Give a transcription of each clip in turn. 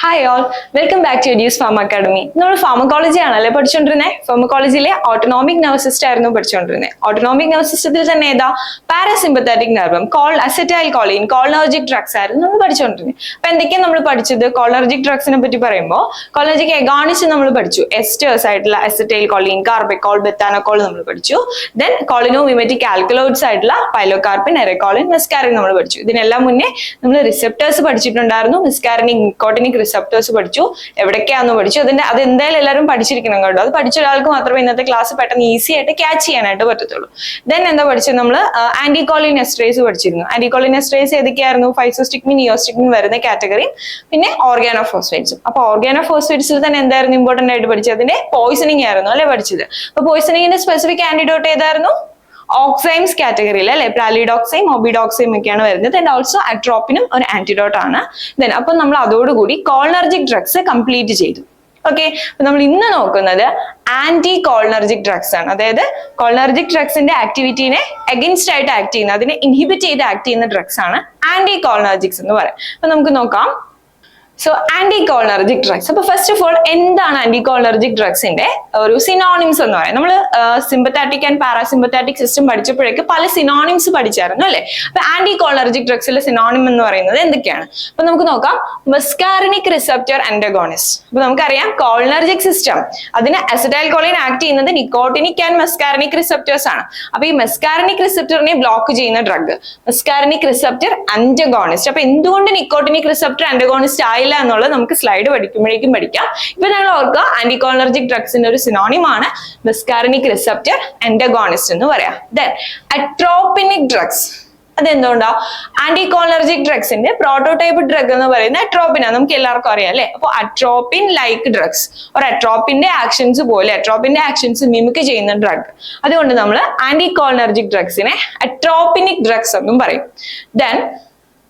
Hi all, welcome back to Eduooz Pharma Academy. നമ്മൾ pharmacology ആണല്ലേ പഠിച്ചുകൊണ്ടിരുന്നത്. ഫാർമക്കോളജിയിലെ autonomic nervous system ആയിരുന്നു പഠിച്ചുകൊണ്ടിരുന്നത്. Autonomic nervous സിസ്റ്റത്തിൽ തന്നെ ഏതാ പാരാസിമ്പത്താറ്റിക് നെർവം, അസറ്റൈൽ കോളിൻ, കോളിനർജിക് ഡ്രഗ്സ് ആയിരുന്നു നമ്മൾ പഠിച്ചുകൊണ്ടിരുന്നത്. അപ്പൊ എന്തൊക്കെയാണ് നമ്മൾ പഠിച്ചത്? കോളിനർജിക് ഡ്രഗ്സിനെ പറ്റി പറയുമ്പോൾ കോളിനർജിക് എഗോണിസ്റ്റ് നമ്മൾ പഠിച്ചു, എസ്റ്റേഴ്സ് ആയിട്ടുള്ള അസറ്റൈൽ കോളിൻ, കാർബിക്കോൾ, ബെത്താനോക്കോൾ നമ്മൾ പഠിച്ചു. ദെൻ കോളിനോമിമെറ്റിക് ആൽക്കലോയിഡ്സ് ആയിട്ടുള്ള പൈലോകാർപ്പിൻ, എറക്കോളിൻ, മെസ്കാരിൻ നമ്മൾ പഠിച്ചു. ഇതിനെല്ലാം മുന്നേ നമ്മൾ റിസെപ്റ്റേഴ്സ് പഠിച്ചിട്ടുണ്ടായിരുന്നു. മെസ്കാരിനിക്, നിക്കോട്ടിനിക് റിസെപ്റ്റേഴ്സ് പഠിച്ചു. എവിടേക്കാന്ന് പഠിച്ചു. അത് എന്തായാലും എല്ലാവരും പഠിച്ചിരിക്കണം കേട്ടോ. അത് പഠിച്ച ഒരാൾക്ക് മാത്രമേ ഇന്നത്തെ ക്ലാസ് പെട്ടെന്ന് ഈസി ആയിട്ട് ക്യാച്ച് ചെയ്യാനായിട്ട് പറ്റത്തുള്ളൂ. ദെൻ എന്താ പഠിച്ചത്? നമ്മൾ ആന്റികോളിൻ എസ്ട്രേസ് പഠിച്ചിരുന്നു. ആന്റികോളിൻ എസ്ട്രേസ് ഏതൊക്കെയായിരുന്നു? ഫൈസോസ്റ്റിഗ്മിൻ, നിയോസ്റ്റിഗ്മിൻ വരുന്ന കാറ്റഗറി, പിന്നെ ഓർഗാനോഫോസ്ഫേറ്റ്സും. അപ്പൊ ഓർഗാനോഫോസ്ഫേറ്റ്സിൽ തന്നെ എന്തായിരുന്നു ഇമ്പോർട്ടന്റ് ആയിട്ട് പഠിച്ചത്? അതിന്റെ പോയിസണിങ് ആയിരുന്നു അല്ലെ പഠിച്ചത്. അപ്പൊ പോയിസണിങ്ങിന്റെ സ്പെസിഫിക് ആന്റിഡോട്ട് ഏതായിരുന്നു? ഓക്സൈംസ് കാറ്റഗറിയിൽ അല്ലെ, പ്രാലിഡോക്സൈം, ഒബിഡോക്സൈം ഒക്കെയാണ് വരുന്നത്. ആൻഡ് ഓൾസോ അട്രോപ്പിനും ഒരു ആന്റിഡോട്ട് ആണ്. ദെൻ അപ്പൊ നമ്മൾ അതോടുകൂടി കോളിനർജിക് ഡ്രഗ്സ് കംപ്ലീറ്റ് ചെയ്തു. ഓക്കെ, അപ്പൊ നമ്മൾ ഇന്ന് നോക്കുന്നത് ആന്റി കോളിനർജിക് ഡ്രഗ്സ് ആണ്. അതായത് കോളിനർജിക് ഡ്രഗ്സിന്റെ ആക്ടിവിറ്റീനെ അഗൈൻസ്റ്റ് ആയിട്ട് ആക്ട് ചെയ്യുന്ന, അതിനെ ഇൻഹിബിറ്റ് ചെയ്ത് ആക്ട് ചെയ്യുന്ന ഡ്രഗ്സ് ആണ് ആന്റി കോളിനർജിക്സ് എന്ന് പറയാം. അപ്പൊ നമുക്ക് നോക്കാം. So anti cholinergic drugs. അപ്പൊ ഫസ്റ്റ് ഓഫ് ഓൾ എന്താണ് ആന്റി കോളിനർജിക് ഡ്രഗ്സിന്റെ ഒരു സിനോണിംസ് എന്ന് പറയാം? നമ്മൾ സിമ്പത്താറ്റിക് ആൻഡ് പാരാസിമ്പത്താറ്റിക് സിസ്റ്റം പഠിച്ചപ്പോഴേക്ക് പല സിനോണിംസ് പഠിച്ചായിരുന്നു അല്ലെ. അപ്പൊ ആന്റി കോളിനർജിക് ഡ്രഗ്സിലെ സിനോണിം എന്ന് പറയുന്നത് എന്തൊക്കെയാണ്? അപ്പൊ നമുക്ക് നോക്കാം. മസ്കാരിനിക് റിസെപ്റ്റർ ആന്റഗോണിസ്റ്റ്. അപ്പൊ നമുക്കറിയാം കോളിനർജിക് സിസ്റ്റം, അതിന് അസറ്റൈൽ കോളിൻ ആക്ട് ചെയ്യുന്നത് നിക്കോട്ടിനിക് ആൻഡ് മസ്കാരിനിക് റിസെപ്റ്റേഴ്സ് ആണ്. അപ്പൊ ഈ മസ്കാരിനിക് റിസെപ്റ്ററിനെ ബ്ലോക്ക് ചെയ്യുന്ന ഡ്രഗ് മസ്കാരിനിക് റിസെപ്റ്റർ ആന്റഗോണിസ്റ്റ്. അപ്പൊ എന്തുകൊണ്ട് നിക്കോട്ടിനിക് റിസെപ്റ്റർ ആന്റഗോണിസ്റ്റ് ആയില്ല എന്നുള്ളത് നമുക്ക് സ്ലൈഡ് പഠിക്കുമ്പോഴേക്കും പഠിക്കാം. ഇപ്പൊ ഞങ്ങൾ ഓർക്കുക, ആന്റികോളിനർജിക് ഡ്രഗ്സിന്റെ ഒരു സിനോണിമാണ് മസ്കാരിനിക് റിസെപ്റ്റർ ആന്റഗോണിസ്റ്റ് എന്ന് പറയാം. Then atropinic drugs. അതെന്തുകൊണ്ടാ? ആന്റികോളിനർജിക് ഡ്രഗ്സിന്റെ പ്രോട്ടോടൈപ്പ് ഡ്രഗ് എന്ന് പറയുന്നത് അട്രോപ്പിനാണ്. നമുക്ക് എല്ലാവർക്കും അറിയാം അല്ലെ. അപ്പൊ അട്രോപ്പിൻ ലൈക്ക് ഡ്രഗ്സ്, ഒരു അട്രോപ്പിന്റെ ആക്ഷൻസ് പോലെ, അട്രോപ്പിന്റെ ആക്ഷൻസ് മിമിക് ചെയ്യുന്ന ഡ്രഗ്. അതുകൊണ്ട് നമ്മൾ ആന്റികോളിനർജിക് ഡ്രഗ്സിനെ അട്രോപ്പിനിക് ഡ്രഗ്സ് എന്നും പറയും. Then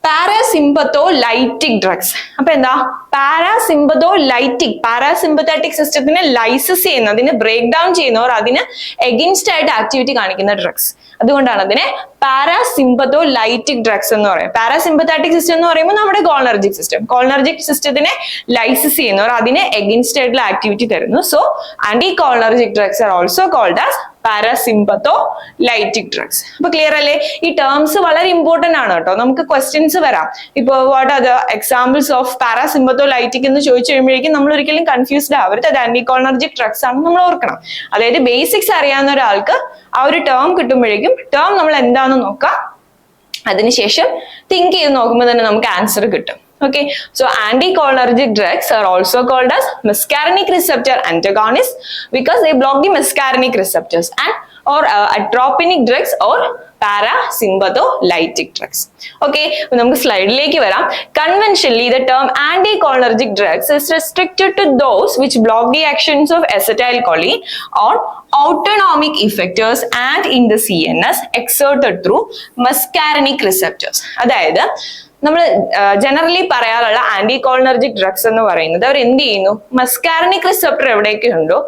parasympatholytic drugs. അപ്പൊ എന്താ? പാരാസിമ്പത്തോലൈറ്റിക്, പാരാസിമ്പത്താറ്റിക് സിസ്റ്റത്തിനെ ലൈസസ് ചെയ്യുന്ന, അതിനെ ബ്രേക്ക് ഡൗൺ ചെയ്യുന്നവർ, അതിന് എഗൻസ്റ്റ് ആയിട്ട് ആക്ടിവിറ്റി കാണിക്കുന്ന ഡ്രഗ്സ്. അതുകൊണ്ടാണ് അതിനെ പാരാസിമ്പത്തോലൈറ്റിക് ഡ്രഗ്സ് എന്ന് പറയുന്നത്. പാരാസിമ്പത്താറ്റിക് സിസ്റ്റം എന്ന് പറയുമ്പോൾ നമ്മുടെ കോളിനർജിക് സിസ്റ്റം, കോളിനർജിക് സിസ്റ്റത്തിനെ ലൈസസ് ചെയ്യുന്നവർ, അതിനെ എഗൻസ്റ്റ് ആയിട്ടുള്ള ആക്ടിവിറ്റി തരുന്നു. So anti cholinergic drugs are also called as parasympatholytic drugs. അപ്പൊ ക്ലിയർ അല്ലേ? ഈ ടേംസ് വളരെ ഇമ്പോർട്ടന്റ് ആണ് കേട്ടോ. നമുക്ക് ക്വസ്റ്റ്യൻസ് വരാം. ഇപ്പൊ what are the examples of parasympatholytic എന്ന് ചോദിച്ചു കഴിയുമ്പോഴേക്കും നമ്മൾ ഒരിക്കലും കൺഫ്യൂസ്ഡ് ആവരുത്. അത് ആന്റികോളിനർജിക് ഡ്രഗ്സ് ആണെന്ന് നമ്മൾ ഓർക്കണം. അതായത് ബേസിക്സ് അറിയാവുന്ന ഒരാൾക്ക് ആ ഒരു ടേം കിട്ടുമ്പോഴേക്കും ടേം നമ്മൾ എന്താണെന്ന് നോക്കാം, അതിനുശേഷം തിങ്ക് ചെയ്ത് നോക്കുമ്പോൾ തന്നെ നമുക്ക് ആൻസർ കിട്ടും. Okay, so anticholinergic drugs are also called as muscarinic receptor antagonists because they block the muscarinic receptors, and or atropinic drugs or parasympatholytic drugs. Okay, നമുക്ക് സ്ലൈഡിലേക്ക് വരാം. Conventionally, the term anticholinergic drugs is restricted to those which block the actions of acetylcholine or autonomic effectors and in the CNS exerted through muscarinic receptors. അതായത് നമ്മൾ generally പറയാറുള്ള ആന്റികോളിനർജിക് drugs എന്ന് പറയുന്നത് അവർ എന്ത് ചെയ്യുന്നു? മസ്കാരിനിക് റിസെപ്റ്റർ എവിടെയൊക്കെ ഉണ്ടോ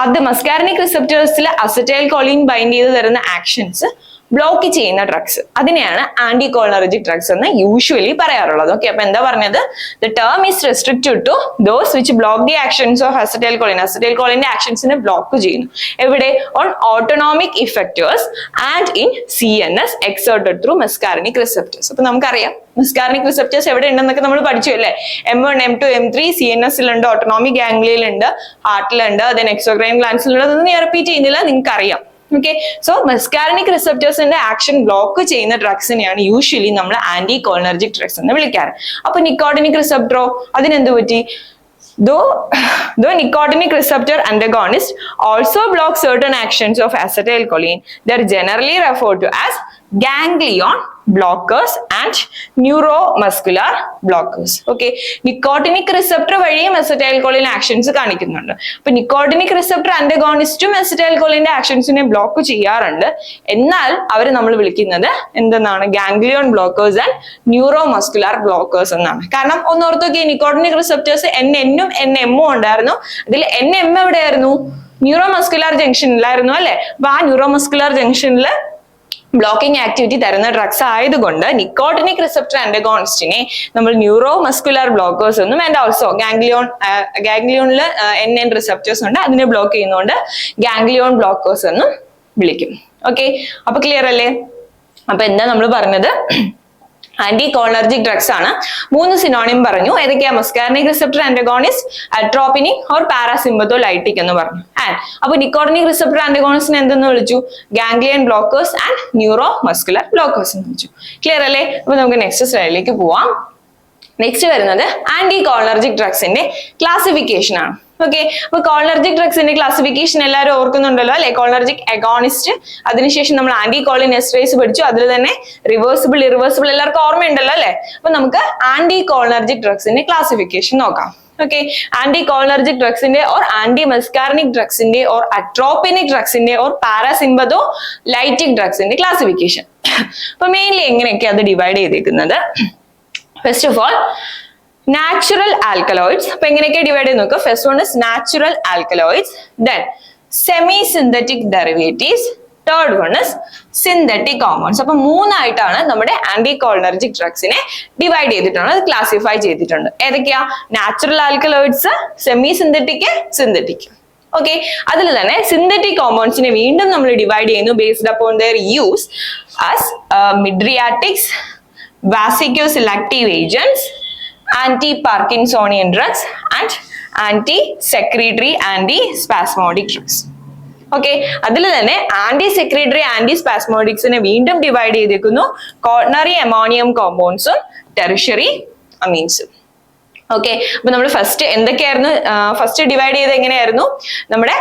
അത് മസ്കാരിനിക് റിസെപ്റ്റേഴ്സിൽ അസറ്റൈൽ കോളിൻ ബൈൻഡ് ചെയ്ത് തരുന്ന ആക്ഷൻസ് ബ്ലോക്ക് ചെയ്യുന്ന ഡ്രഗ്സ്, അതിനെയാണ് ആന്റികോളിനർജിക് ഡ്രഗ്സ് എന്ന് യൂഷ്വലി പറയാറുള്ളത്. ഓക്കെ, അപ്പൊ എന്താ പറഞ്ഞത്? The term is restricted to those which block the actions of acetyl choline. Acetyl കോളിന്റെ ആക്ഷൻസിനെ ബ്ലോക്ക് ചെയ്യുന്നു. എവിടെ? On autonomic effectors and in CNS exerted through muscarinic receptors. അപ്പൊ നമുക്കറിയാം മസ്കാരിനിക് റിസെപ്റ്റേഴ്സ് എവിടെ ഉണ്ടെന്നൊക്കെ നമ്മൾ പഠിച്ചു അല്ലേ. M1, M2, M3 CNS-ലുണ്ട്, ഓട്ടോണോമിക് ഗാംഗ്ലിയയിലുണ്ട്, ഹാർട്ടിലുണ്ട്, then എക്സോക്രൈൻ ഗ്ലാൻഡ്സിലുണ്ട്. അതൊന്നും ഞാൻ റിപ്പീറ്റ് ചെയ്യുന്നില്ല, നിങ്ങൾക്ക് അറിയാം. ഓക്കെ, സോ മസ്കാരിനിക് റിസെപ്റ്റേഴ്സിന്റെ ആക്ഷൻ ബ്ലോക്ക് ചെയ്യുന്ന ഡ്രഗ്സിനെയാണ് യൂഷ്വലി നമ്മൾ ആന്റികോളിനർജിക് ഡ്രഗ്സ് എന്ന് വിളിക്കാറ്. അപ്പൊ നിക്കോട്ടിനിക് റിസെപ്റ്ററോ അതിനെന്ത് പറ്റി? Though nicotinic receptor antagonists also block certain actions of acetylcholine, they are generally referred to as ganglion blockers and neuromuscular blockers. Okay, nicotinic receptor വഴിയും acetylcholine actions കാണിക്കുന്നുണ്ട്. അപ്പൊ nicotinic receptor antagonistum acetylcholine actionsനെ block ചെയ്യാറുണ്ട്. എന്നാൽ അവർ നമ്മൾ വിളിക്കുന്നത് എന്തെന്നാണ്? Ganglion blockers and neuromuscular blockers എന്നാണ്. കാരണം ഒന്നോർത്തോക്കെ നിക്കോട്ടിനിക് റിസെപ്റ്റേഴ്സ് NN-ഉം NM-ഉം ഉണ്ടായിരുന്നു. അതിൽ NM എവിടെയായിരുന്നു? ന്യൂറോമസ്കുലാർ ജംഗ്ഷനിലായിരുന്നു അല്ലെ. അപ്പൊ ആ ന്യൂറോമസ്കുലാർ ജംഗ്ഷനിൽ ബ്ലോക്കിംഗ് ആക്ടിവിറ്റി തരുന്ന ഡ്രഗ്സ് ആയതുകൊണ്ട് നിക്കോട്ടിനിക് റിസപ്റ്റർ ആന്റഗോണിസ്റ്റിനെ നമ്മൾ ന്യൂറോ മസ്കുലർ ബ്ലോക്കേഴ്സ് എന്നും ആൻഡ് ഓൾസോ ഗാംഗ്ലിയോണിൽ NN റിസപ്റ്റേഴ്സ് ഉണ്ട്, അതിനെ ബ്ലോക്ക് ചെയ്യുന്നതുകൊണ്ട് ഗാംഗ്ലിയോൺ ബ്ലോക്കേഴ്സ് എന്നും വിളിക്കും. ഓക്കെ, അപ്പൊ ക്ലിയർ അല്ലേ? അപ്പൊ എന്താ നമ്മൾ പറഞ്ഞത്? ആന്റി കോളിനർജിക് ഡ്രഗ്സ് ആണ്. 3 സിനോണിം പറഞ്ഞു. ഏതൊക്കെയാ? മസ്കാർനിക് റിസപ്റ്റർ ആന്റഗോണിസ്റ്റ്, അട്രോപിനിക് ഓർ പാരാസിമ്പത്തോലൈറ്റിക് എന്ന് പറഞ്ഞു. ആൻഡ് അപ്പൊ നിക്കോട്ടിനിക് റിസപ്റ്റർ ആന്റഗോണിസ്റ്റിനെ എന്തെന്ന് വിളിച്ചു? Ganglion blockers and neuro muscular blockers എന്ന് വിളിച്ചു. ക്ലിയർ അല്ലേ? അപ്പൊ നമുക്ക് നെക്സ്റ്റ് സ്ലൈഡിലേക്ക് പോവാം. നെക്സ്റ്റ് വരുന്നത് ആന്റി കോളിനർജിക് ഡ്രഗ്സിന്റെ ക്ലാസിഫിക്കേഷൻ ആണ്. ഓക്കെ, അപ്പൊ കോളിനർജിക് ഡ്രഗ്സിന്റെ ക്ലാസിഫിക്കേഷൻ എല്ലാവരും ഓർക്കുന്നുണ്ടല്ലോ അല്ലെ? കോളിനർജിക് അഗോണിസ്റ്റ്, അതിനുശേഷം നമ്മൾ ആന്റി കോളിൻ എസ്റ്ററേസ് പഠിച്ചു, അതിൽ തന്നെ റിവേഴ്സിബിൾ, ഇറിവേഴ്സിബിൾ എല്ലാവർക്കും ഓർമ്മയുണ്ടല്ലോ അല്ലെ? അപ്പൊ നമുക്ക് ആന്റി കോളിനർജിക് ഡ്രഗ്സിന്റെ ക്ലാസിഫിക്കേഷൻ നോക്കാം. ഓക്കെ, ആന്റി കോളിനർജിക് ഡ്രഗ്സിന്റെ ഓർ ആന്റി മസ്കാർനിക് ഡ്രഗ്സിന്റെ ഓർ അട്രോപിനിക് ഡ്രഗ്സിന്റെ ഓർ പാരാസിമ്പതോ ലൈറ്റിക് ഡ്രഗ്സിന്റെ ക്ലാസിഫിക്കേഷൻ. അപ്പൊ മെയിൻലി എങ്ങനെയൊക്കെ അത് ഡിവൈഡ് ചെയ്തേക്കുന്നത്? First of all natural alkaloids. അപ്പൊ എങ്ങനെയൊക്കെ ഡിവൈഡ് ചെയ്ത് നോക്കുക? First one is natural alkaloids, then semi synthetic derivatives, third one is synthetic compounds. അപ്പൊ 3 ആയിട്ടാണ് നമ്മുടെ ആന്റി കോളിനർജിക് ഡ്രഗ്സിനെ ഡിവൈഡ് ചെയ്തിട്ടുള്ളത്, ക്ലാസിഫൈ ചെയ്തിട്ടുണ്ട്. ഏതൊക്കെയാ? Natural alkaloids, semi synthetic, synthetic. Okay, അതിൽ തന്നെ സിന്തറ്റിക് കോമ്പൗണ്ട്സിനെ വീണ്ടും നമ്മൾ ഡിവൈഡ് ചെയ്യുന്നു based upon their use as mydriatics, vesicoselective agents, anti-Parkinsonian drugs and anti-secretory anti-spasmodic drugs. Okay, അതിൽ തന്നെ ആന്റി സെക്രട്ടറി ആന്റി സ്പാസ്മോഡിക്സിനെ വീണ്ടും ഡിവൈഡ് ചെയ്തേക്കുന്നു കോർഡിനറി അമോണിയം കോമ്പൗണ്ട്സും ടെറിഷറി അമീൻസും. ഓക്കെ, അപ്പൊ നമ്മൾ ഫസ്റ്റ് എന്തൊക്കെയായിരുന്നു? ഫസ്റ്റ് ഡിവൈഡ് ചെയ്ത് എങ്ങനെയായിരുന്നു? നമ്മുടെ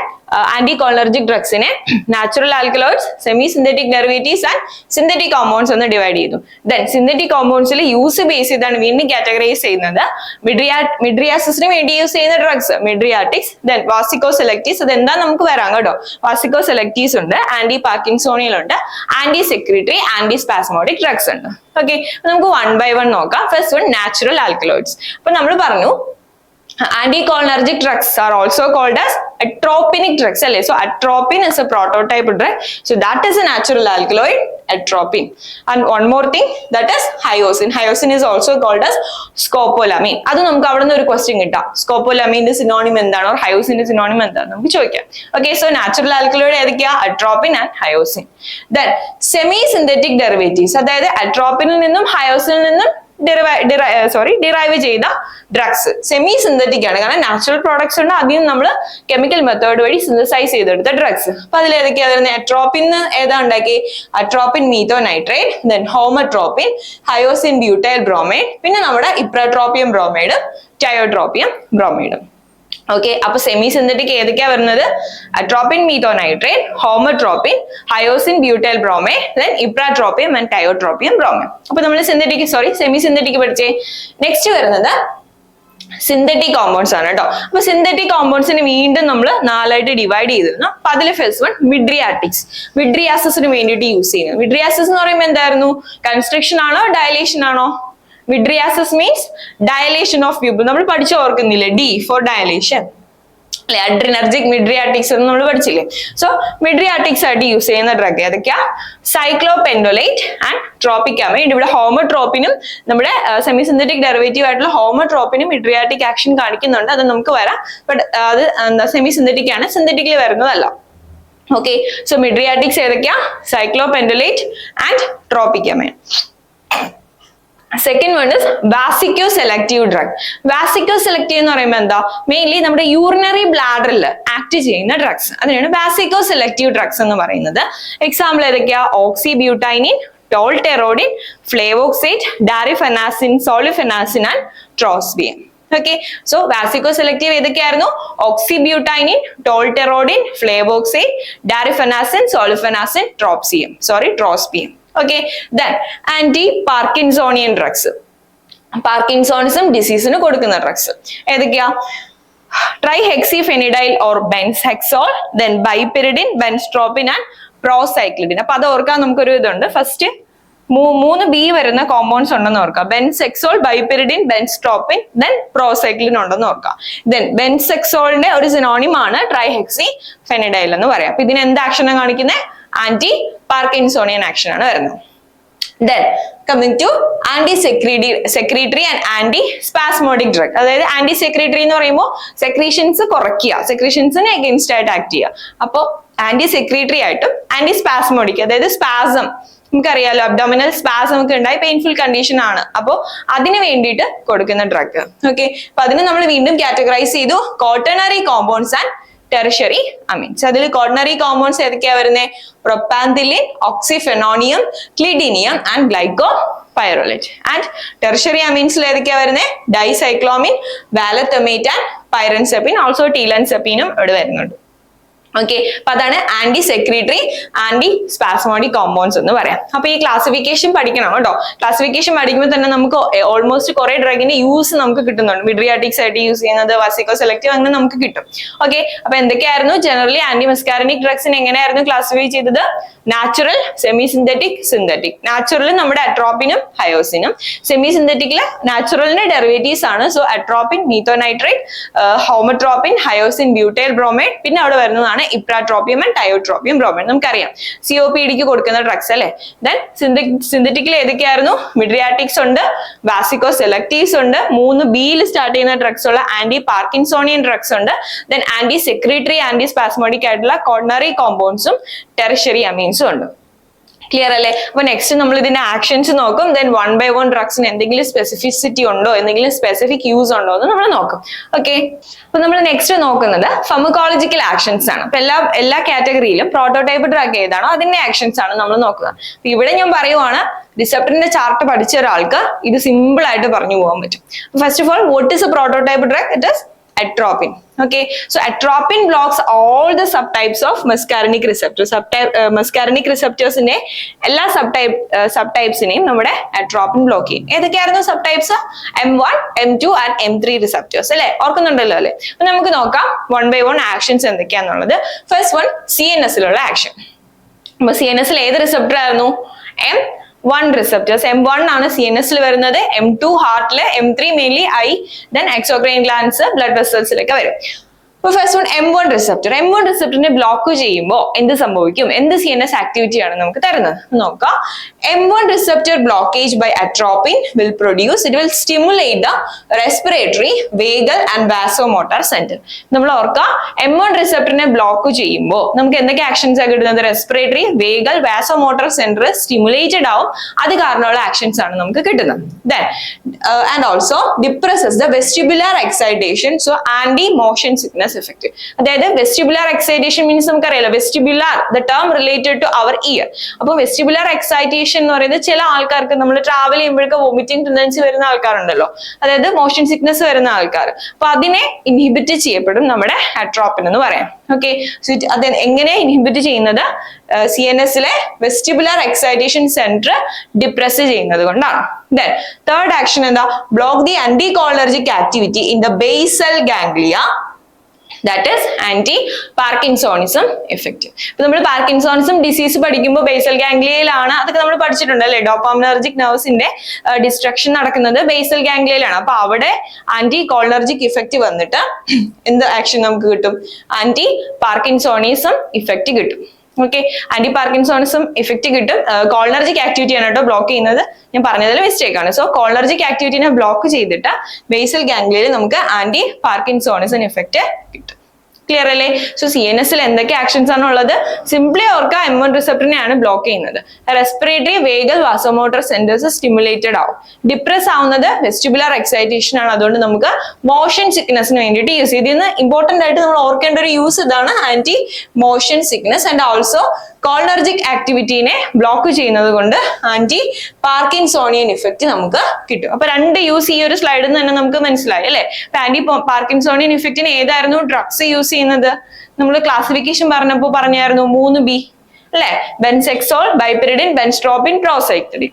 ആന്റി കോളിനർജിക് ഡ്രഗ്സിനെ natural alkaloids, semi synthetic derivatives and synthetic compounds എന്ന് ഡിവൈഡ് ചെയ്തു. ദെൻ സിന്തറ്റിക് കോമ്പൗണ്ട്സിൽ യൂസ് ബേസ് ചെയ്താണ് വീണ്ടും കാറ്റഗറൈസ് ചെയ്യുന്നത്. മിഡ്രിയാസിസിന് വേണ്ടി യൂസ് ചെയ്യുന്ന ഡ്രഗ്സ് മിഡ്രിയാറ്റിക്സ്, ദെൻ വാസിക്കോസെലക്റ്റീവ്സ്, അതെന്താ നമുക്ക് വരാം കേട്ടോ. വാസിക്കോസെലക്റ്റീവ്സ് ഉണ്ട്, ആന്റി പാർക്കിൻസോണിയൽ ഉണ്ട്, anti secretory anti spasmodic drugs ഉണ്ട്. ഓക്കെ, നമുക്ക് 1 by 1 നോക്കാം. First one natural alkaloids. അപ്പൊ നമ്മൾ പറഞ്ഞു anticholinergic drugs are also called as atropinic drugs. So atropine is a prototype drug. So that is a natural alkaloid, atropine. And one more thing, that is hyoscine. Hyoscine is also called as scopolamine. Adu namukku avadunnu oru question kitta. Scopolamine inde synonym endano or hyoscine inde synonym endano namukku choikkam. Okay, so natural alkaloid edukya? Atropine and hyoscine. Then semi synthetic derivatives, adayathu atropine il ninnum hyoscine il ninnum derive ചെയ്ത drugs semi synthetic ആണ്. കാരണം natural products ഉണ്ട്, അതിൽ നമ്മൾ chemical method വഴി synthesize ചെയ്തെടുത്ത drugs. അപ്പൊ അതിൽ ഏതൊക്കെയാ വരുന്നത്? അട്രോപ്പിൻ ഏതാ ഉണ്ടാക്കി? Atropine methonitrate, then homatropine, hyoscine butyl bromide, പിന്നെ നമ്മുടെ ഇപ്രട്രോപ്പിയം ബ്രോമൈഡ്, ടയോട്രോപ്പിയം ബ്രോമൈഡും. ഓക്കെ, അപ്പൊ സെമി സിന്തറ്റിക് ഏതൊക്കെയാ വരുന്നത്? Atropine methonitrate, homatropine, hyoscine butyl bromide, then ipratropium and tiotropium bromide. അപ്പൊ നമ്മൾ സെമി സിന്തറ്റിക് പഠിച്ചേ. നെക്സ്റ്റ് വരുന്നത് സിന്തറ്റിക് കോമ്പൗണ്ട്സ് ആണ് കേട്ടോ. അപ്പൊ സിന്തറ്റിക് കോമ്പൗണ്ട്സിന് വീണ്ടും നമ്മൾ 4 ആയിട്ട് ഡിവൈഡ് ചെയ്തിരുന്നു. അപ്പൊ അതിൽ ഫസ്റ്റ് വൺ മിഡ്രിയാറ്റിക്സ്, മിഡ്രിയാസിസിന് വേണ്ടിയിട്ട് യൂസ് ചെയ്യുന്നത്. മിഡ്രിയാസിസ് എന്ന് പറയുമ്പോൾ എന്തായിരുന്നു? കൺസ്ട്രക്ഷൻ ആണോ ഡയലേഷൻ ആണോ? Midriasis means dilation of pupil. നമ്മൾ പഠിച്ചു ഓർക്കുന്നില്ലേ? D for dilation അല്ലെ? അഡ്രിനർജിക് മിഡ്രിയാറ്റിക്സ് എന്ന് നമ്മൾ പഠിച്ചില്ലേ? സോ മിഡ്രിയാറ്റിക്സ് ആയിട്ട് യൂസ് ചെയ്യുന്ന ഡ്രഗ് ഏതൊക്കെയാ? Cyclopentolate and ട്രോപ്പിക്കാമൈഡ്. ഇവിടെ ഹോമട്രോപ്പിനും നമ്മുടെ സെമി സിന്തറ്റിക് ഡെറിവേറ്റീവ് ആയിട്ടുള്ള ഹോമട്രോപ്പിനും മിഡ്രിയാറ്റിക് ആക്ഷൻ കാണിക്കുന്നുണ്ട്, അത് നമുക്ക് വരാം. ബട്ട് അത് എന്താ സെമി സിന്തറ്റിക് ആണ്, സിന്തറ്റിക്കിൽ വരുന്നതല്ല. ഓക്കെ, സോ മിഡ്രിയാറ്റിക്സ് ഏതൊക്കെയാ? Cyclopentolate and tropicamide. Second one is vesicoselective drug. Vesicoselective എന്ന് പറയുമ്പോൾ എന്താ? മെയിൻലി നമ്മുടെ യൂറിനറി ബ്ലാഡറിൽ ആക്ട് ചെയ്യുന്ന ഡ്രഗ്സ്, അതിനാണ് വാസിക്കോസെലക്റ്റീവ് ഡ്രഗ്സ് എന്ന് പറയുന്നത്. എക്സാമ്പിൾ ഏതൊക്കെയാ? Oxybutynin, tolterodine, flavoxate, darifenacin, solifenacin and trospium. Okay, so vesicoselective ഏതൊക്കെയായിരുന്നു? Oxybutynin, tolterodine, flavoxate, darifenacin, solifenacin, trospium. Okay, then anti-Parkinsonian drugs. Parkinsonism ഡിസീസിന് കൊടുക്കുന്ന ഡ്രഗ്സ് ഏതൊക്കെയാ? Trihexyphenidyl or benzhexol, then biperiden, benztropine and procyclidine. അപ്പൊ അത് ഓർക്കാൻ നമുക്കൊരു ഇതുണ്ട്. ഫസ്റ്റ് 3 B വരുന്ന കോമ്പൗണ്ട്സ് ഉണ്ടെന്ന് ഓർക്കാം. ബെൻസെക്സോൾ, ബൈപിരിഡിൻ, ബെൻസ്ട്രോപ്പിൻ, ദെൻ പ്രോസൈക്ലിൻ ഉണ്ടെന്ന് ഓർക്കാം. ദെൻ ബെൻസെക്സോളിന്റെ ഒരു സിനോണിം ആണ് ട്രൈഹെക്സിഫെനിഡൈൽ എന്ന് പറയാം. അപ്പൊ ഇതിന് എന്ത് ആക്ഷനാണ് കാണിക്കുന്നത്? ആന്റി പാർക്കിൻസോണിയൻ ആക്ഷൻ ആണ് വരുന്നത്. Then coming to anti-secretory and anti-spasmodic drug. അതായത് anti-secretory എന്ന് പറയുമ്പോൾ സെക്രീഷൻസ് കുറയ്ക്കുക, സെക്രീഷൻസിന് അഗേൻസ്റ്റ് ആയിട്ട് ആക്ട് ചെയ്യുക. അപ്പോൾ ആന്റി-സെക്രീറ്ററി ആയിട്ടും ആന്റി-സ്പാസ്മോഡിക്, അതായത് സ്പാസം, നമുക്കറിയാലോ അബ്ഡോമിനൽ സ്പാസം ഒക്കെ ഉണ്ടായി പെയിൻഫുൾ കണ്ടീഷൻ ആണ്, അപ്പോൾ അതിന് വേണ്ടിയിട്ട് കൊടുക്കുന്ന ഡ്രഗ്. ഓക്കെ, അപ്പൊ അതിന് നമ്മൾ വീണ്ടും കാറ്റഗറൈസ് ചെയ്തു quaternary compounds and tertiary amines. അതിൽ quaternary compounds ഏതൊക്കെയാ വരുന്നത്? പ്രൊപ്പാന്തിലിൻ, ഓക്സിഫെനോണിയം, ക്ലിഡിനിയം ആൻഡ് ഗ്ലൈക്കോപൈറോലേറ്റ്. ആൻഡ് ടെർഷ്യറി അമീൻസിൽ ഏതൊക്കെയാ വരുന്നത്? ഡൈസൈക്ലോമിൻ, വാലത്തമേറ്റ് ആൻഡ് പൈറൻസെപ്പിൻ, ഓൾസോ ടീലൻസെപ്പിനും ഇവിടെ വരുന്നുണ്ട്. ഓക്കെ, അപ്പൊ അതാണ് anti secretory anti spasmodic compounds എന്ന് പറയാം. അപ്പൊ ഈ ക്ലാസിഫിക്കേഷൻ പഠിക്കണം കേട്ടോ. ക്ലാസിഫിക്കേഷൻ പഠിക്കുമ്പോൾ തന്നെ നമുക്ക് ഓൾമോസ്റ്റ് കുറെ ഡ്രഗിന്റെ യൂസ് നമുക്ക് കിട്ടുന്നുണ്ട്. മിഡ്രിയാറ്റിക്സ് ആയിട്ട് യൂസ് ചെയ്യുന്നത്, വാസിക്കോ സെലക്റ്റീവ്, അങ്ങനെ നമുക്ക് കിട്ടും. ഓക്കെ, അപ്പൊ എന്തൊക്കെയായിരുന്നു ജനറലി ആന്റി മസ്കാരനിക് ഡ്രഗ്സിന് എങ്ങനെയായിരുന്നു ക്ലാസിഫൈ ചെയ്തത്? Natural, semi synthetic, synthetic. Natural നമ്മുടെ അട്രോപ്പിനും ഹയോസിനും, സെമി സിന്തറ്റിക്കില് നാച്ചുറലിന്റെ ഡെറിവേറ്റീവ്സ് ആണ്. So atropine, methonitrate, homatropine, hyoscine, butyl bromide, പിന്നെ അവിടെ വരുന്നതാണ് ഇപ്രാട്രോപ്പിയം ആൻഡ് ടയോട്രോപ്പിയം ബ്രോമൈഡ്. നമുക്കറിയാം COPD കൊടുക്കുന്ന ഡ്രഗ്സ് അല്ലെ. ദെൻ സിന്തറ്റിക്കിൽ ഏതൊക്കെയായിരുന്നു? മിഡ്രിയാറ്റിക്സ് ഉണ്ട്, വാസിക്കോ സെലക്റ്റീവ്സ് ഉണ്ട്, 3B സ്റ്റാർട്ട് ചെയ്യുന്ന ഡ്രഗ്സ് ഉള്ള ആന്റി പാർക്കിൻസോണിയൻ ഡ്രഗ്സ് ഉണ്ട്. Then anti secretory, anti spasmodic ആയിട്ടുള്ള quaternary compoundsഉം ടെർഷ്യറി അമീൻസും ഉണ്ട്. ക്ലിയർ അല്ലേ? അപ്പൊ നെക്സ്റ്റ് നമ്മൾ ഇതിന്റെ ആക്ഷൻസ് നോക്കും. ദെൻ 1 by 1 ഡ്രഗ്സിന് എന്തെങ്കിലും സ്പെസിഫിസിറ്റി ഉണ്ടോ, എന്തെങ്കിലും സ്പെസിഫിക് യൂസ് ഉണ്ടോ എന്ന് നമ്മൾ നോക്കും. ഓക്കെ, അപ്പൊ നമ്മൾ നെക്സ്റ്റ് നോക്കുന്നത് ഫാർമക്കോളജിക്കൽ ആക്ഷൻസ് ആണ്. അപ്പൊ എല്ലാ കാറ്റഗറിയിലും പ്രോട്ടോടൈപ്പ് ഡ്രഗ് ഏതാണോ അതിന്റെ ആക്ഷൻസ് ആണ് നമ്മൾ നോക്കുക. അപ്പൊ ഇവിടെ ഞാൻ പറയുവാണ്, റിസപ്റ്ററിന്റെ ചാർട്ട് പഠിച്ച ഒരാൾക്ക് ഇത് സിമ്പിൾ ആയിട്ട് പറഞ്ഞു പോകാൻ പറ്റും. First of all, what is A prototype drug? It is atropine. Okay, so atropine blocks all the subtypes of muscarinic receptors. Muscarinic receptors ine ella subtypes നെയും നമ്മുടെ atropine block ചെയ്യും. ഏതൊക്കെയായിരുന്നു subtypes? M1, M2 and M3 receptors അല്ലേ? ഓർക്കുന്നുണ്ടല്ലോ അല്ലേ? അപ്പൊ നമുക്ക് നോക്കാം 1 by 1 actions എന്തൊക്കെയാന്നുള്ളത്. First one, CNS ലുള്ള ആക്ഷൻ. അപ്പൊ CNS ൽ ഏത് റിസപ്റ്റർ ആയിരുന്നു? M1 receptors. M1 ആണ് CNS ൽ വരുന്നത്, M2 ഹാർട്ടില്, M3 mainly eye, then exocrine glands, blood വെസൽസിലൊക്കെ വരും. First one, M1 receptor. M1 റിസപ്റ്ററിനെ ബ്ലോക്ക് ചെയ്യുമ്പോൾ എന്ത് സംഭവിക്കും? എന്ത് CNS ആക്ടിവിറ്റി ആണ് നമുക്ക് തരുന്നത് നോക്കാം. M1 receptor blockage by atropine will produce, it will stimulate the respiratory, vagal and vasomotor center. നമ്മൾ ഓർക്കുക, M1 റിസപ്റ്ററിനെ ബ്ലോക്ക് ചെയ്യുമ്പോൾ നമുക്ക് എന്തൊക്കെ ആക്ഷൻസ് ആണ് കിട്ടുന്നത്? റെസ്പിറേറ്ററി, വേഗൽ, വാസോമോട്ടർ സെന്റർ സ്റ്റിമുലേറ്റഡ് ആവും. അത് കാരണമുള്ള ആക്ഷൻസ് ആണ് നമുക്ക് കിട്ടുന്നത്. Then and also depresses the vestibular excitation, so anti motion sickness effect. അതായത് വെസ്റ്റിബുലാർ എക്സൈറ്റേഷൻ മീൻസ് നമുക്കറിയാലോ, vestibular, the term related to our ear. അപ്പൊ വെസ്റ്റിബുലാർ എക്സൈറ്റേഷൻ എന്ന് പറയുന്നത് ചില ആൾക്കാർക്ക് നമ്മൾ ട്രാവൽ ചെയ്യുമ്പോഴൊക്കെ വോമിറ്റിംഗ് ടെൻഡൻസി വരുന്ന ആൾക്കാരുണ്ടല്ലോ, അതായത് മോഷൻ സിക്നസ് വരുന്ന ആൾക്കാർ. അപ്പൊ അതിനെ ഇൻഹിബിറ്റ് ചെയ്യപ്പെടും നമ്മുടെ അട്രോപ്പിൻ എന്ന് പറയാം. ഓക്കെ, അത് എങ്ങനെ ഇൻഹിബിറ്റ് ചെയ്യുന്നത്? CNS ലെ വെസ്റ്റിബുലാർ എക്സൈറ്റേഷൻ സെന്റർ ഡിപ്രസ് ചെയ്യുന്നത് കൊണ്ടാണ്. Then third action എന്താ? Block the anticholinergic activity in the basal ganglia, that is anti-Parkinsonism effect. ഇപ്പൊ നമ്മൾ പാർക്കിൻസോണിസം ഡിസീസ് പഠിക്കുമ്പോൾ ബേസൽ ഗാംഗ്ലിയയിലാണ്, അതൊക്കെ നമ്മൾ പഠിച്ചിട്ടുണ്ട് അല്ലെ. ഡോപാമിനർജിക് നെർവ്സിന്റെ ഡിസ്ട്രക്ഷൻ നടക്കുന്നത് ബേസൽ ഗാംഗ്ലിയയിലാണ്. അപ്പൊ അവിടെ ആന്റി കോളിനർജിക് ഇഫക്റ്റ് വന്നിട്ട് എന്ത് ആക്ഷൻ നമുക്ക് കിട്ടും? ആന്റി പാർക്കിൻസോണിസം ഇഫക്റ്റ് കിട്ടും. ഓക്കെ, ആന്റി പാർക്കിൻസോണിസം ഇഫക്റ്റ് കിട്ടും. കോളിനർജിക് ആക്ടിവിറ്റി ആണ് കേട്ടോ ബ്ലോക്ക് ചെയ്യുന്നത്. ഞാൻ പറഞ്ഞതിൽ മിസ്റ്റേക്ക് ആണ്. സോ കോളിനർജിക് ആക്ടിവിറ്റിനെ ബ്ലോക്ക് ചെയ്തിട്ട് ബേസൽ ഗാംഗ്ലിയയിൽ നമുക്ക് ആന്റി പാർക്കിൻസോണിസം ഇഫക്റ്റ് കിട്ടും. ക്ലിയർ അല്ലേ? സോ CNS ൽ എന്തൊക്കെ ആക്ഷൻസ് ആണ് ഉള്ളത്? സിംപ്ലി ഓർക്കുക, M1 റിസപ്റ്ററിനെയാണ് ബ്ലോക്ക് ചെയ്യുന്നത്. റെസ്പിറേറ്ററി, വേഗൽ, വാസോമോട്ടർ സെന്റേഴ്സ് സ്റ്റിമുലേറ്റഡ് ആവും. ഡിപ്രസ് ആവുന്നത് വെസ്റ്റിബുലാർ എക്സൈറ്റേഷൻ ആണ്. അതുകൊണ്ട് നമുക്ക് മോഷൻ സിക്നസിന് വേണ്ടിയിട്ട് യൂസ് ചെയ്ത്, ഇതിന് ഇമ്പോർട്ടന്റ് ആയിട്ട് നമ്മൾ ഓർക്കേണ്ട ഒരു യൂസ് ഇതാണ്, anti motion sickness. And also cholinergic ആക്ടിവിറ്റിനെ ബ്ലോക്ക് ചെയ്യുന്നത് കൊണ്ട് ആന്റി പാർക്കിൻസോണിയൻ ഇഫക്റ്റ് നമുക്ക് കിട്ടും. അപ്പൊ രണ്ട് യൂസ് ഈ ഒരു സ്ലൈഡിൽ നിന്ന് തന്നെ നമുക്ക് മനസ്സിലായി അല്ലെ. ആന്റി പാർക്കിൻസോണിയൻ ഇഫക്റ്റിന് ഏതായിരുന്നു ഡ്രഗ്സ് യൂസ് ചെയ്യുന്നത്? നമ്മൾ ക്ലാസിഫിക്കേഷൻ പറഞ്ഞപ്പോൾ പറഞ്ഞായിരുന്നു 3B അല്ലെ, ബെൻസെക്സോൾ, ബൈപിരിഡിൻ, ബെൻസ്ട്രോപ്പിൻ, പ്രോസൈക്ലിൻ.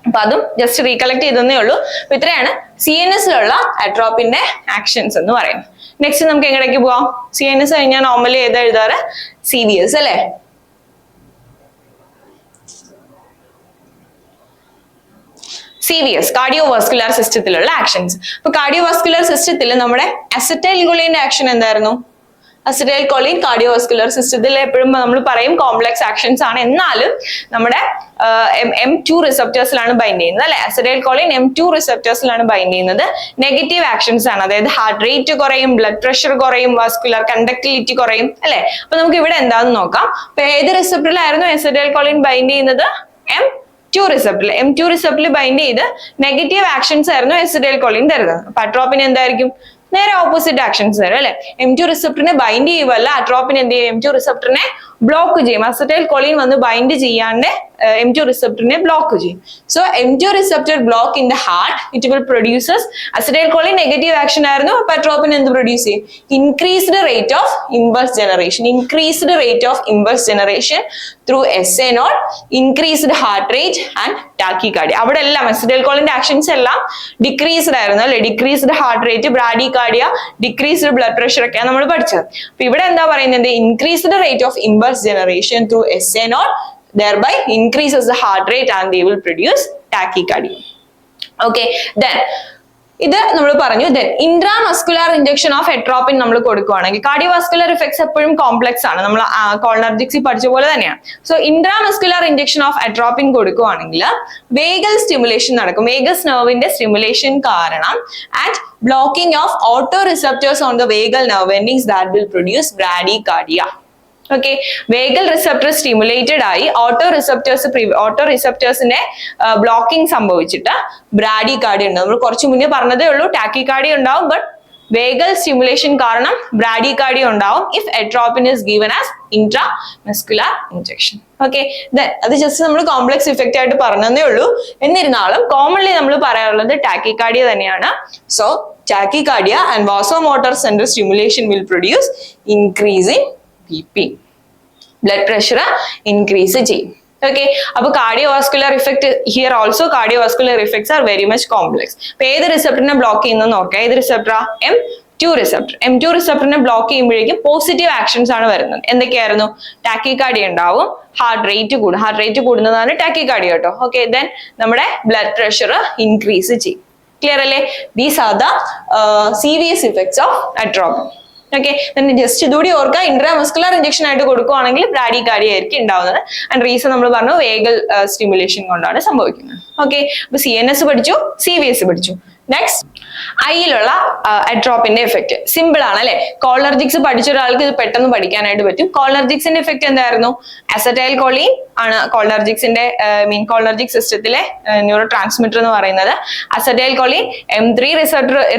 അപ്പൊ അതും ജസ്റ്റ് റീകളക്ട് ചെയ്തേ ഉള്ളൂ. അപ്പൊ ഇത്രയാണ് CNS ലുള്ള അട്രോപ്പിന്റെ ആക്ഷൻസ് എന്ന് പറയുന്നത്. നെക്സ്റ്റ് നമുക്ക് എങ്ങടേക്ക് പോവാം? CNS കഴിഞ്ഞാൽ നോർമലി ഏതാ എഴുതാറ്? CVS അല്ലെ. CVS, കാർഡിയോവാസ്കുലർ സിസ്റ്റത്തിലുള്ള ആക്ഷൻസ്. അപ്പൊ കാർഡിയോവാസ്കുലർ സിസ്റ്റത്തിൽ നമ്മുടെ അസറ്റൈൽകൊളിന്റെ ആക്ഷൻ എന്തായിരുന്നു? അസിറ്റൈൽകോളിൻ കാർഡിയോവാസ്കുലർ സിസ്റ്റത്തിൽ എപ്പോഴും നമ്മൾ പറയും കോംപ്ലക്സ് ആക്ഷൻസ് ആണ്, എന്നാലും നമ്മുടെ M2 റിസപ്റ്റേഴ്സിലാണ് ബൈൻഡ് ചെയ്യുന്നത് അല്ലെ. അസിറ്റൈൽകോളിൻ M2 റിസപ്റ്റേഴ്സിലാണ് ബൈൻഡ് ചെയ്യുന്നത്. നെഗറ്റീവ് ആക്ഷൻസ് ആണ്, അതായത് ഹാർട്ട് റേറ്റ് കുറയും, ബ്ലഡ് പ്രഷർ കുറയും, വാസ്കുലർ കണ്ടക്ടിവിറ്റി കുറയും അല്ലെ. അപ്പൊ നമുക്ക് ഇവിടെ എന്താണെന്ന് നോക്കാം. അപ്പൊ ഏത് റിസപ്റ്ററിലായിരുന്നു അസിറ്റൈൽകോളിൻ ബൈൻഡ് ചെയ്യുന്നത്? M2 റിസപ്റ്ററിൽ. M2 റിസപ്റ്ററിൽ ബൈൻഡ് ചെയ്ത് നെഗറ്റീവ് ആക്ഷൻസ് ആയിരുന്നു അസിറ്റൈൽകോളിൻ തരുന്നത്. അപ്പൊ അട്രോപ്പിൻ എന്തായിരിക്കും? നേരെ ഓപ്പോസിറ്റ് ആക്ഷൻസ് തരും അല്ലെ. M2 റിസപ്റ്ററിനെ ബൈൻഡ് ചെയ്യുവല്ല, അട്രോപ്പിൻ എന്ത് ചെയ്യും? M2 റിസപ്റ്ററിനെ ബ്ലോക്ക് ചെയ്യും. അസിറ്റൈൽകോളിൻ വന്ന് ബൈൻഡ് ചെയ്യാണ്ട് M2 റിസപ്റ്ററിനെ ബ്ലോക്ക് ചെയ്യും. So M2 receptor block in the heart, it will produces acetylcholine negative action ആയിരുന്നു. അപ്പൊ അട്രോപ്പിൻ എന്ത് പ്രൊഡ്യൂസ് ചെയ്യും? Increased rate of inverse generation. Increased rate of inverse generation through SA node, increased heart rate and tachycardia. അവിടെ എല്ലാം അസിറ്റൈൽകോളിന്റെ actions എല്ലാം decreased ആയിരുന്നു അല്ലെ. Decreased heart rate, bradycardia, decreased blood pressure ഒക്കെയാണ് നമ്മൾ പഠിച്ചത്. അപ്പൊ ഇവിടെ എന്താ പറയുന്നത്? Increased rate of inverse generation through SA naught, thereby increases the heart rate and they will produce tachycardia. Okay, then ഇത് നമ്മൾ പറഞ്ഞു. ദെൻ ഇൻട്രാമസ്കുലർ ഇഞ്ചക്ഷൻ ഓഫ് എട്രോപ്പിൻ നമ്മൾ കൊടുക്കുകയാണെങ്കിൽ, കാർഡിയോവാസ്കുലർ ഇഫക്ട്സ് എപ്പോഴും കോംപ്ലക്സ് ആണ്, നമ്മൾ കോളിനർജിക്സിൽ പഠിച്ച പോലെ തന്നെയാണ്. So intramuscular injection of atropine കൊടുക്കുകയാണെങ്കിൽ വേഗൽ സ്റ്റിമുലേഷൻ നടക്കും. വേഗസ് നെർവിന്റെ സ്റ്റിമുലേഷൻ കാരണം and blocking of auto receptors on the vagal nerve endings that will produce bradycardia. Okay, vagal receptor stimulated ആയി ഓട്ടോ റിസപ്റ്റേഴ്സിന്റെ ബ്ലോക്കിംഗ് സംഭവിച്ചിട്ട് ബ്രാഡികാർഡിയ ഉണ്ടാവും. നമ്മൾ കുറച്ച് മുന്നേ പറഞ്ഞതേ ഉള്ളൂ, ടാക്കികാർഡിയ ഉണ്ടാവും, ബട്ട് വേഗൽ സ്റ്റിമുലേഷൻ കാരണം ബ്രാഡികാർഡിയ ഉണ്ടാവും if atropine is given as intramuscular injection. Okay, അത് ജസ്റ്റ് നമ്മൾ കോംപ്ലക്സ് ഇഫക്റ്റ് ആയിട്ട് പറഞ്ഞതേ ഉള്ളൂ. എന്നിരുന്നാലും കോമൺലി നമ്മൾ പറയാറുള്ളത് ടാക്കികാർഡിയ തന്നെയാണ്. So tachycardia and vasomotor central stimulation will produce increasing BP, blood pressure increase ചെയ്യും. ഓക്കെ, അപ്പൊ cardiovascular effect here also cardiovascular effects are very much complex. അപ്പൊ ഏത് റിസപ്റ്ററിനെ ബ്ലോക്ക് ചെയ്യുന്നത് നോക്കാം. ഏത് റിസപ്റ്ററാ? M2 receptor. M2 റിസപ്റ്ററിനെ ബ്ലോക്ക് ചെയ്യുമ്പോഴേക്കും പോസിറ്റീവ് ആക്ഷൻസ് ആണ് വരുന്നത്. എന്തൊക്കെയായിരുന്നു? ടാക്കികാർഡിയ ഉണ്ടാവും, ഹാർട്ട് റേറ്റ് കൂടും. ഹാർട്ട് റേറ്റ് കൂടുന്നതാണ് ടാക്കികാർഡിയ കേട്ടോ. ഓക്കെ, ദെൻ നമ്മുടെ ബ്ലഡ് പ്രഷർ ഇൻക്രീസ് ചെയ്യും. ക്ലിയർ അല്ലേ? These are the serious effects of atropine. Okay, just ഇതുകൂടി ഓർക്കുക, ഇൻട്രാമസ്കുലർ ഇഞ്ചക്ഷൻ ആയിട്ട് കൊടുക്കുകയാണെങ്കിൽ ബ്രാഡികാർഡിയ ആയിരിക്കും ഉണ്ടാവുന്നത്. ആൻഡ് റീസൺ നമ്മൾ പറഞ്ഞു വേഗൽ സ്റ്റിമുലേഷൻ കൊണ്ടാണ് സംഭവിക്കുന്നത്. ഓക്കെ, അപ്പൊ CNS പഠിച്ചു, CVS പഠിച്ചു. നെക്സ്റ്റ് ഐയിലുള്ള അട്രോപ്പിന്റെ എഫക്ട് സിമ്പിൾ ആണ് അല്ലെ. കോളർജിക്സ് പഠിച്ച ഒരാൾക്ക് ഇത് പെട്ടെന്ന് പഠിക്കാനായിട്ട് പറ്റും. കോളർജിക്സിന്റെ എഫക്ട് എന്തായിരുന്നു? അസറ്റൈൽകോളിൻ ആണ് കോളർജിക്സിന്റെ കോളർജിക് സിസ്റ്റത്തിലെ ന്യൂറോ ട്രാൻസ്മിറ്റർ എന്ന് പറയുന്നത്. അസറ്റൈൽകോളിൻ M3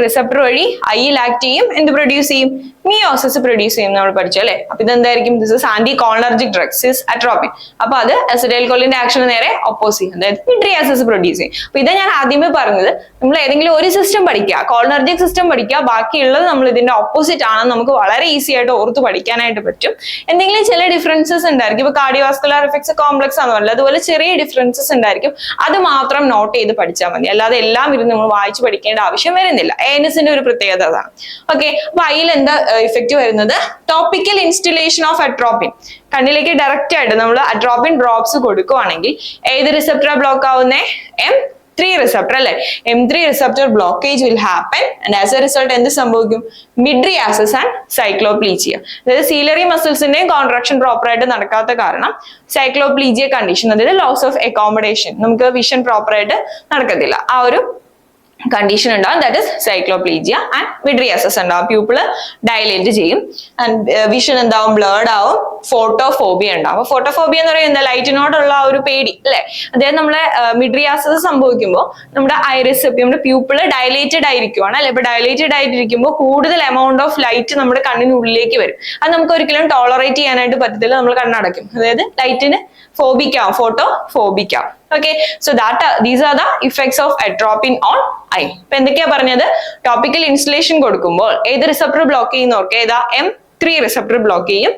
റിസപ്റ്റർ വഴി ഐയിൽ ആക്ട് ചെയ്യും. എന്ത് പ്രൊഡ്യൂസ് ചെയ്യും? മിയോസിസ് പ്രൊഡ്യൂസ് ചെയ്യും നമ്മൾ പഠിച്ചു അല്ലെ. അപ്പൊ ഇതെന്തായിരിക്കും? This is anti cholinergic drugs is atropine. അപ്പൊ അത് അസറ്റൈൽകോളിന്റെ ആക്ഷന് നേരെ ഓപ്പോസ് ചെയ്യും, അതായത് മിഡ്രിയാസിസ് പ്രൊഡ്യൂസ് ചെയ്യും. അപ്പൊ ഇത് ഞാൻ ആദ്യമേ പറഞ്ഞത്, നമ്മൾ ഏതെങ്കിലും ഒരു സിസ്റ്റം പഠിക്കുക, കോളർജിക് സിസ്റ്റം പഠിക്കുക, ബാക്കിയുള്ളത് നമ്മൾ ഇതിന്റെ ഓപ്പോസിറ്റ് ആണെന്ന് നമുക്ക് വളരെ ഈസി ആയിട്ട് ഓർത്ത് പഠിക്കാനായിട്ട് പറ്റും. എന്തെങ്കിലും ചില ഡിഫറൻസസ് ഉണ്ടായിരിക്കും. ഇപ്പൊ കാർഡിയോവാസ്കുലർ ഇഫക്ട്സ് കോംപ്ലക്സ് ആണെന്ന് പറഞ്ഞത്, അതുപോലെ ചെറിയ ഡിഫറൻസസ് ഉണ്ടായിരിക്കും. അത് മാത്രം നോട്ട് ചെയ്ത് പഠിച്ചാൽ മതി, അല്ലാതെ എല്ലാം ഇരുന്ന് നമ്മൾ വായിച്ച് പഠിക്കേണ്ട ആവശ്യം വരുന്നില്ല. ANSന്റെ ഒരു പ്രത്യേകത അതാണ്. ഓക്കെ, അപ്പൊ അതിൽ എന്താ ഇഫക്റ്റ് വരുന്നത്? Topical instillation of atropine. കണ്ണിലേക്ക് ഡയറക്റ്റ് ആയിട്ട് നമ്മൾ അട്രോപ്പിൻ ഡ്രോപ്സ് കൊടുക്കുവാണെങ്കിൽ ഏത് റിസപ്റ്റർ ബ്ലോക്ക് ആവുന്നേ? M3 റിസപ്റ്റർ അല്ലെ. M3 receptor blockage will happen and as A result എന്ത് സംഭവിക്കും? മിഡ്രിയാസിസ് ആൻഡ് സൈക്ലോപ്ലീജിയ. അതായത് സീലറി മസിൽസിന്റെയും കോൺട്രാക്ഷൻ പ്രോപ്പർ ആയിട്ട് നടക്കാത്ത കാരണം സൈക്ലോപ്ലീജിയ കണ്ടീഷൻ, അതായത് ലോസ് ഓഫ് അക്കോമഡേഷൻ, നമുക്ക് വിഷൻ പ്രോപ്പർ ആയിട്ട് നടക്കത്തില്ല, ആ ഒരു കണ്ടീഷൻ ഉണ്ടാവും. ദാറ്റ് ഇസ് സൈക്ലോപ്ലീജിയ ആൻഡ് മിഡ്രിയാസിസ് ഉണ്ടാവും. പ്യൂപ്പിള് ഡയലേറ്റ് ചെയ്യും ആൻഡ് വിഷൻ എന്താവും? ബ്ലേർഡ് ആവും. ഫോട്ടോഫോബിയ ഉണ്ടാവും. ഫോട്ടോഫോബിയ എന്ന് പറയുന്നത് ലൈറ്റിനോടുള്ള ഒരു പേടി അല്ലെ. അതായത് നമ്മളെ മിഡ്രിയാസിസ് സംഭവിക്കുമ്പോൾ നമ്മുടെ ഐറിസ്, നമ്മുടെ പ്യൂപ്പിള് ഡയലേറ്റഡ് ആയിരിക്കുവാണ് അല്ലെ. ഇപ്പൊ ഡയലേറ്റഡ് ആയിട്ടിരിക്കുമ്പോൾ കൂടുതൽ എമൗണ്ട് ഓഫ് ലൈറ്റ് നമ്മുടെ കണ്ണിനുള്ളിലേക്ക് വരും. അത് നമുക്ക് ഒരിക്കലും ടോളറേറ്റ് ചെയ്യാനായിട്ട് പറ്റത്തില്ല, നമ്മൾ കണ്ണടയ്ക്കും. അതായത് ലൈറ്റിന് ഫോബിക്കാം, ഫോട്ടോഫോബിക്കാം. Okay, so these are the effects of atropine on eye. ഇപ്പൊ എന്തൊക്കെയാ പറഞ്ഞത്? ടോപ്പിക്കൽ ഇൻസ്റ്റലേഷൻ കൊടുക്കുമ്പോൾ ഏത് റിസപ്റ്റർ ബ്ലോക്ക് ചെയ്യുന്നവർക്ക് ഏതാ? M3 റിസപ്റ്റർ ബ്ലോക്ക് ചെയ്യും.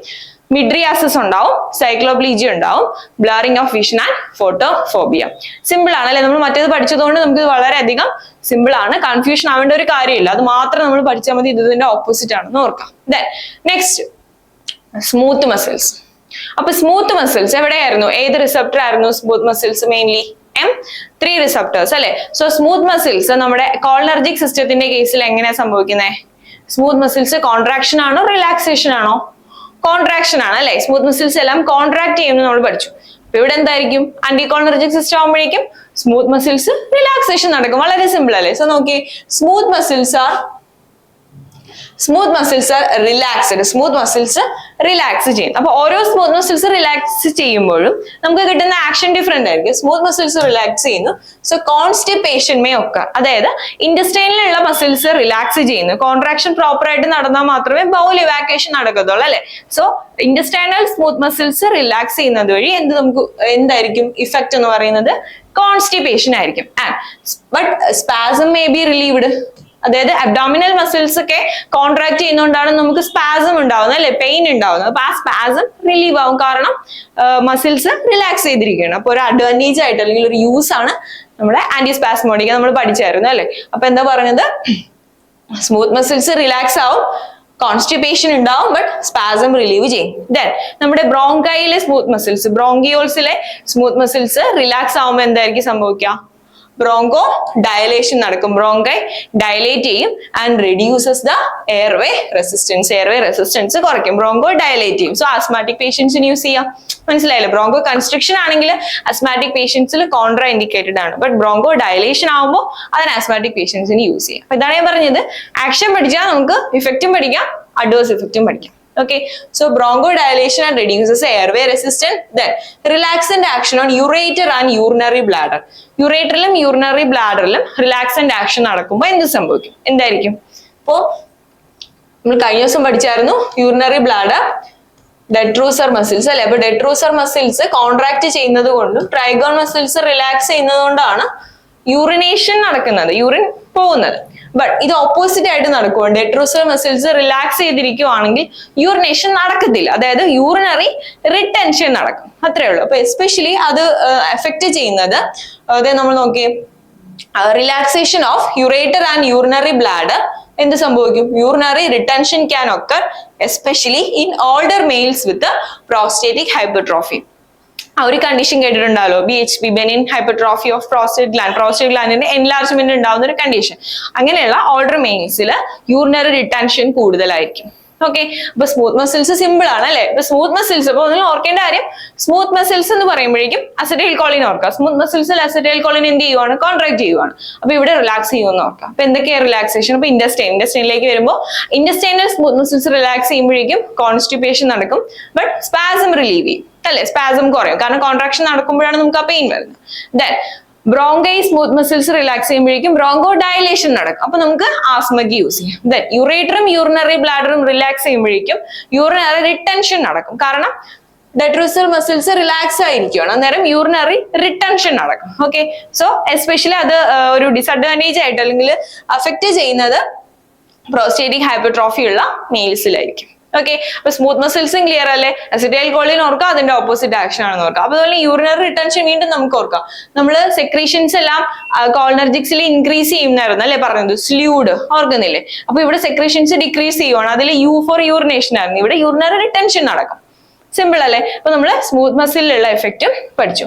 മിഡ്രിയാസിസ് ഉണ്ടാവും, സൈക്ലോപ്ലീജിയ ഉണ്ടാവും, blurring of vision and photophobia. Simple ആണ് അല്ലെ. നമ്മൾ മറ്റേത് പഠിച്ചതുകൊണ്ട് നമുക്ക് വളരെയധികം സിമ്പിൾ ആണ്, കൺഫ്യൂഷൻ ആവേണ്ട ഒരു കാര്യമില്ല. അത് മാത്രം നമ്മൾ പഠിച്ചാൽ മതി, ഇതിന്റെ ഓപ്പോസിറ്റ് ആണെന്ന് ഓർക്കാം. Next smooth muscles. അപ്പൊ സ്മൂത്ത് മസിൽസ് എവിടെയായിരുന്നു? ഏത് റിസപ്റ്റർ ആയിരുന്നു smooth muscles? Mainly M3 receptors അല്ലെ. സോ സ്മൂത്ത് മസിൽസ് നമ്മുടെ കോളിനർജിക് സിസ്റ്റത്തിന്റെ കേസിൽ എങ്ങനെയാ സംഭവിക്കുന്നത്? സ്മൂത്ത് മസിൽസ് കോൺട്രാക്ഷൻ ആണോ റിലാക്സേഷൻ ആണോ? കോൺട്രാക്ഷൻ ആണ് അല്ലെ. സ്മൂത്ത് മസിൽസ് എല്ലാം കോൺട്രാക്ട് ചെയ്യുന്നത് നമ്മൾ പഠിച്ചു. അപ്പൊ ഇവിടെ എന്തായിരിക്കും? ആന്റികോളിനർജിക് സിസ്റ്റം ആകുമ്പോഴേക്കും സ്മൂത്ത് മസിൽസ് റിലാക്സേഷൻ നടക്കും. വളരെ സിമ്പിൾ അല്ലേ. സോ നോക്കി, smooth muscles R relaxed. Smooth muscles relax ചെയ്യും. അപ്പൊ ഓരോ സ്മൂത്ത് മസിൽസ് റിലാക്സ് ചെയ്യുമ്പോഴും നമുക്ക് കിട്ടുന്ന ആക്ഷൻ ഡിഫറെന്റ് ആയിരിക്കും. സ്മൂത്ത് മസിൽസ് റിലാക്സ് ചെയ്യുന്നു, സോ കോൺസ്റ്റിപ്പേഷൻ മേ ഒക്കെ, അതായത് ഇന്റസ്റ്റൈനിലുള്ള മസിൽസ് റിലാക്സ് ചെയ്യുന്നു. കോൺട്രാക്ഷൻ പ്രോപ്പർ ആയിട്ട് നടന്നാൽ മാത്രമേ ബൗൾ ഇവാക്യുവേഷൻ നടക്കത്തുള്ളൂ അല്ലെ. So intestinal smooth muscles relax ചെയ്യുന്നത് വഴി എന്തായിരിക്കും ഇഫക്റ്റ് എന്ന് പറയുന്നത്? കോൺസ്റ്റിപ്പേഷൻ ആയിരിക്കും. But spasm may be relieved. അതായത് അബ്ഡോമിനൽ മസിൽസ് ഒക്കെ കോൺട്രാക്ട് ചെയ്യുന്നതുകൊണ്ടാണ് നമുക്ക് സ്പാസം ഉണ്ടാവുന്നത് അല്ലെ, പെയിൻ ഉണ്ടാവുന്നത്. അപ്പൊ ആ സ്പാസം റിലീവ് ആവും, കാരണം മസിൽസ് റിലാക്സ് ചെയ്തിരിക്കുകയാണ്. അപ്പൊ ഒരു അഡ്വാൻറ്റേജ് ആയിട്ട് അല്ലെങ്കിൽ ഒരു യൂസ് ആണ് നമ്മുടെ ആന്റിസ്പാസ്മോഡിക് നമ്മൾ പഠിച്ചായിരുന്നു അല്ലെ. അപ്പൊ എന്താ പറഞ്ഞത്? സ്മൂത്ത് മസിൽസ് റിലാക്സ് ആവും, കോൺസ്റ്റിപ്പേഷൻ ഉണ്ടാവും, ബട്ട് സ്പാസം റിലീവ് ചെയ്യും. ദെൻ നമ്മുടെ ബ്രോങ്കയിലെ സ്മൂത്ത് മസിൽസ്, ബ്രോങ്കിയോൾസിലെ സ്മൂത്ത് മസിൽസ് റിലാക്സ് ആവുമ്പോൾ എന്തായിരിക്കും സംഭവിക്കുക? ബ്രോങ്കോ ഡയലേഷൻ നടക്കും. ബ്രോങ്കൈ ഡയലേറ്റ് ചെയ്യും and reduces the airway resistance കുറയ്ക്കും. ബ്രോങ്കോ ഡയലേറ്റ് ചെയ്യും. സോ ആസ്മാറ്റിക് പേഷ്യൻസിന് യൂസ് ചെയ്യാം. മനസ്സിലായില്ലേ? ബ്രോങ്കോ കൺസ്ട്രക്ഷൻ ആണെങ്കിൽ ആസ്മാറ്റിക് പേഷ്യൻസിൽ കോൺട്രാ ഇൻഡിക്കേറ്റഡ് ആണ്, ബട്ട് ബ്രോങ്കോ ഡയലേഷൻ ആവുമ്പോൾ അതിന് ആസ്മാറ്റിക് പേഷ്യൻസിന് യൂസ് ചെയ്യാം. അപ്പൊ ഇതാണ് ഞാൻ പറഞ്ഞത്. ആക്ഷൻ പഠിച്ചാൽ നമുക്ക് ഇഫക്റ്റും പഠിക്കാം, അഡ്വേഴ്സ് ഇഫക്റ്റും പഠിക്കാം. Okay, so bronchodilation and reduces airway resistance. Then relaxant action on ureter and urinary bladder. Ureterലും urinary bladderലും relaxant action നടക്കുമ്പോൾ എന്ത് സംഭവിക്കും? എന്തായിരിക്കും? അപ്പോൾ നമ്മൾ കഴിഞ്ഞ ദിവസം പഠിച്ചായിരുന്നു urinary bladder detrusor muscles അല്ലെ. അപ്പൊ detrusor muscles കോൺട്രാക്ട് ചെയ്യുന്നത് കൊണ്ടും ട്രൈഗോൺ മസിൽസ് റിലാക്സ് ചെയ്യുന്നത് കൊണ്ടാണ് യൂറിനേഷൻ നടക്കുന്നത്, യൂറിൻ പോകുന്നത്. ബട്ട് ഇത് ഓപ്പോസിറ്റ് ആയിട്ട് നടക്കുവാണ്. ഡെട്രൂസർ മസിൽസ് റിലാക്സ് ചെയ്തിരിക്കുവാണെങ്കിൽ യൂറിനേഷൻ നടക്കത്തില്ല, അതായത് യൂറിനറി റിട്ടൻഷൻ നടക്കും. അത്രേ ഉള്ളൂ. അപ്പൊ എസ്പെഷ്യലി അത് എഫക്ട് ചെയ്യുന്നത് അതായത് നമ്മൾ നോക്കിയേ, relaxation of ureter and urinary bladder എന്ത് സംഭവിക്കും? Urinary retention can occur especially in older males with prostatic hypertrophy. ആ ഒരു കണ്ടീഷൻ കേട്ടിട്ടുണ്ടാവല്ലോ, BHP, benign hypertrophy of prostate ഗ്ലാൻഡിന്റെ എൻലാർജ്മെന്റ് ഉണ്ടാവുന്ന ഒരു കണ്ടീഷൻ. അങ്ങനെയുള്ള ഓൾഡർ മെയിൽസിൽ യൂറിനറി റിട്ടൻഷൻ കൂടുതലായിരിക്കും. ഓക്കെ, അപ്പൊ സ്മൂത്ത് മസിൽസ് സിമ്പിൾ ആണ് അല്ലെ. ഇപ്പൊ സ്മൂത്ത് മസിൽസ് അപ്പൊ നിങ്ങൾ ഓർക്കേണ്ട കാര്യം, സ്മൂത്ത് മസിൽസ് എന്ന് പറയുമ്പോഴേക്കും അസറ്റൈൽ കോളിൻ ഓർക്കുക. സ്മൂത്ത് മസിൽസിൽ അസറ്റൈൽ കോളിൻ എന്ത് ചെയ്യുവാണ്? കോൺട്രാക്ട് ചെയ്യുവാണ്. അപ്പൊ ഇവിടെ റിലാക്സ് ചെയ്യുമെന്ന് ഓർക്കുക. അപ്പൊ എന്തൊക്കെയാണ് റിലാക്സേഷൻ? അപ്പൊ ഇന്റസ്റ്റൈനിലേക്ക് വരുമ്പോൾ ഇന്റസ്റ്റൈനൽ സ്മൂത്ത് മസിൽസ് റിലാക്സ് ചെയ്യുമ്പോഴേക്കും കോൺസ്റ്റിപ്പേഷൻ നടക്കും, ബട്ട് സ്പാസം റിലീവ് ചെയ്യും അല്ലെ. സ്പാസം കുറയും, കാരണം കോൺട്രാക്ഷൻ നടക്കുമ്പോഴാണ് നമുക്ക് ആ പെയിൻ വരുന്നത്. Then bronchi smooth muscles relax ചെയ്യുമ്പോഴേക്കും ബ്രോങ്കോ ഡയലേഷൻ നടക്കും. അപ്പൊ നമുക്ക് ആസ്മയ്ക്ക് യൂസ് ചെയ്യാം. ദെൻ യുറേറ്ററും യൂറിനറി ബ്ലാഡറും റിലാക്സ് ചെയ്യുമ്പോഴേക്കും യൂറിനറി റിട്ടൻഷൻ നടക്കും, കാരണം ഡെട്രൂസർ മസിൽസ് റിലാക്സ് ആയിരിക്കുകയാണ്, അന്നേരം യൂറിനറി റിട്ടൻഷൻ നടക്കും. ഓക്കെ, സോ എസ്പെഷ്യലി അത് ഒരു ഡിസഡ്വാൻറ്റേജ് ആയിട്ട് അല്ലെങ്കിൽ അഫക്റ്റ് ചെയ്യുന്നത് പ്രോസ്റ്റേറ്റിക് ഹൈപ്പർട്രോഫി ഉള്ള മെയിൽസിലായിരിക്കും. ഓക്കെ, അപ്പൊ സ്മൂത്ത് മസിൽസും ക്ലിയർ അല്ലേ. അസിറ്റൈൽ കോളിൻ ഓർക്കുക, അതിന്റെ ഓപ്പോസിറ്റ് ആക്ഷൻ ആണെന്ന് ഓർക്കുക. അപ്പൊ അതുപോലെ യൂറിനറി റിട്ടൻഷൻ വീണ്ടും നമുക്ക് ഓർക്കാം. നമ്മള് സെക്രീഷൻസ് എല്ലാം കോളിനർജിക്സിൽ ഇൻക്രീസ് ചെയ്യുന്നായിരുന്നു അല്ലെ പറഞ്ഞത്, സ്ലൂഡ് ഓർക്കുന്നില്ലേ. അപ്പൊ ഇവിടെ സെക്രീഷൻസ് ഡിക്രീസ് ചെയ്യുവാണ്, അതിൽ യു ഫോർ യൂറിനേഷൻ ആയിരുന്നു, ഇവിടെ യൂറിനറി റിട്ടൻഷൻ നടക്കും. സിമ്പിൾ അല്ലേ. അപ്പൊ നമ്മള് സ്മൂത്ത് മസിലുള്ള എഫക്റ്റും പഠിച്ചു.